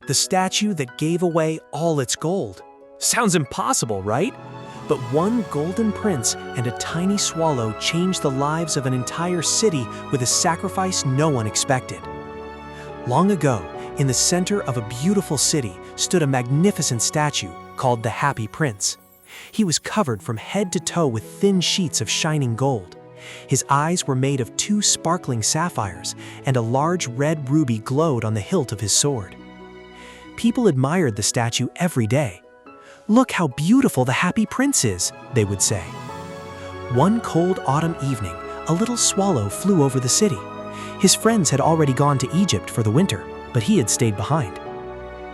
the statue that gave away all its gold. Sounds impossible, right? But one golden prince and a tiny swallow changed the lives of an entire city with a sacrifice no one expected. Long ago, in the center of a beautiful city, stood a magnificent statue called the Happy Prince. He was covered from head to toe with thin sheets of shining gold. His eyes were made of 2 sparkling sapphires, and a large red ruby glowed on the hilt of his sword. People admired the statue every day. "Look how beautiful the Happy Prince is," they would say. One cold autumn evening, a little swallow flew over the city. His friends had already gone to Egypt for the winter, but he had stayed behind.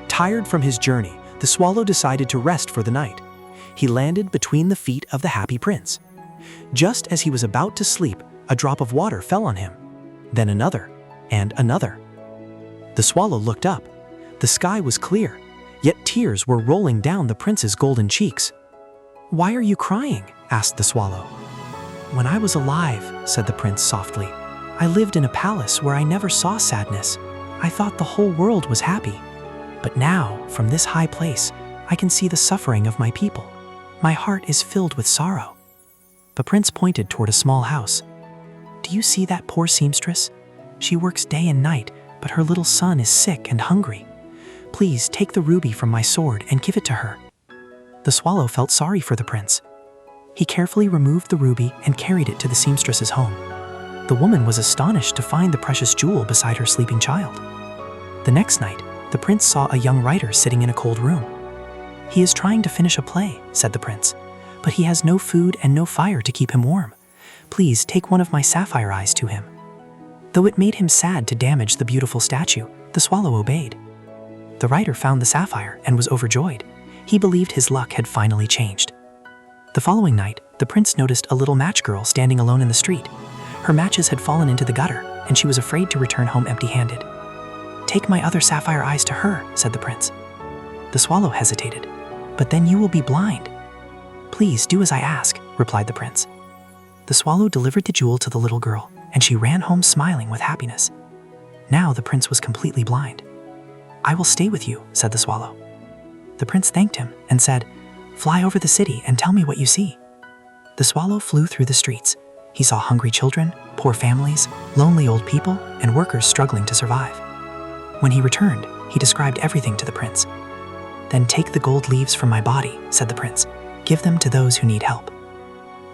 Tired from his journey, the swallow decided to rest for the night. He landed between the feet of the Happy Prince. Just as he was about to sleep, a drop of water fell on him. Then another, and another. The swallow looked up. The sky was clear, yet tears were rolling down the prince's golden cheeks. "Why are you crying?" asked the swallow. "When I was alive," said the prince softly, "I lived in a palace where I never saw sadness. I thought the whole world was happy. But now, from this high place, I can see the suffering of my people. My heart is filled with sorrow." The prince pointed toward a small house. "Do you see that poor seamstress? She works day and night, but her little son is sick and hungry. Please take the ruby from my sword and give it to her." The swallow felt sorry for the prince. He carefully removed the ruby and carried it to the seamstress's home. The woman was astonished to find the precious jewel beside her sleeping child. The next night, the prince saw a young writer sitting in a cold room. "He is trying to finish a play," said the prince, "but he has no food and no fire to keep him warm. Please take one of my sapphire eyes to him." Though it made him sad to damage the beautiful statue, the swallow obeyed. The writer found the sapphire and was overjoyed. He believed his luck had finally changed. The following night, the prince noticed a little match girl standing alone in the street. Her matches had fallen into the gutter, and she was afraid to return home empty-handed. "Take my other sapphire eyes to her," said the prince. The swallow hesitated. "But then you will be blind." "Please do as I ask," replied the prince. The swallow delivered the jewel to the little girl, and she ran home smiling with happiness. Now the prince was completely blind. "I will stay with you," said the swallow. The prince thanked him and said, "Fly over the city and tell me what you see." The swallow flew through the streets. He saw hungry children, poor families, lonely old people, and workers struggling to survive. When he returned, he described everything to the prince. "Then take the gold leaves from my body," said the prince. "Give them to those who need help."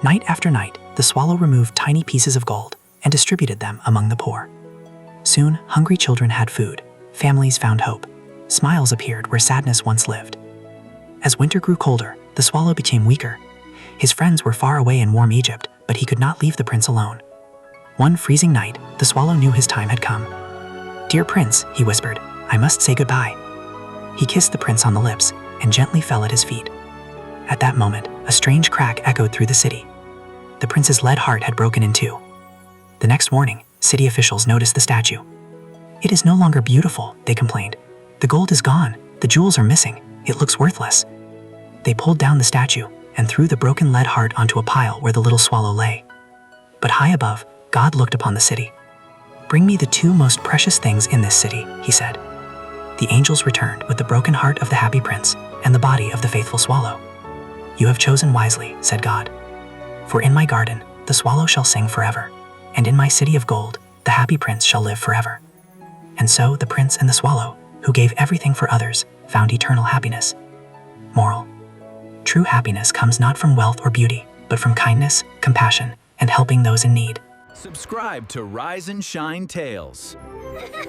Night after night, the swallow removed tiny pieces of gold and distributed them among the poor. Soon, hungry children had food. Families found hope. Smiles appeared where sadness once lived. As winter grew colder, the swallow became weaker. His friends were far away in warm Egypt, but he could not leave the prince alone. One freezing night, the swallow knew his time had come. "Dear prince," he whispered, "I must say goodbye." He kissed the prince on the lips and gently fell at his feet. At that moment, a strange crack echoed through the city. The prince's lead heart had broken in two. The next morning, city officials noticed the statue. "It is no longer beautiful," they complained. "The gold is gone, the jewels are missing, it looks worthless." They pulled down the statue and threw the broken lead heart onto a pile where the little swallow lay. But high above, God looked upon the city. "Bring me the 2 most precious things in this city," he said. The angels returned with the broken heart of the happy prince and the body of the faithful swallow. "You have chosen wisely," said God. "For in my garden, the swallow shall sing forever, and in my city of gold, the happy prince shall live forever." And so the prince and the swallow, who gave everything for others, found eternal happiness. Moral: true happiness comes not from wealth or beauty, but from kindness, compassion, and helping those in need. Subscribe to Rise and Shine Tales.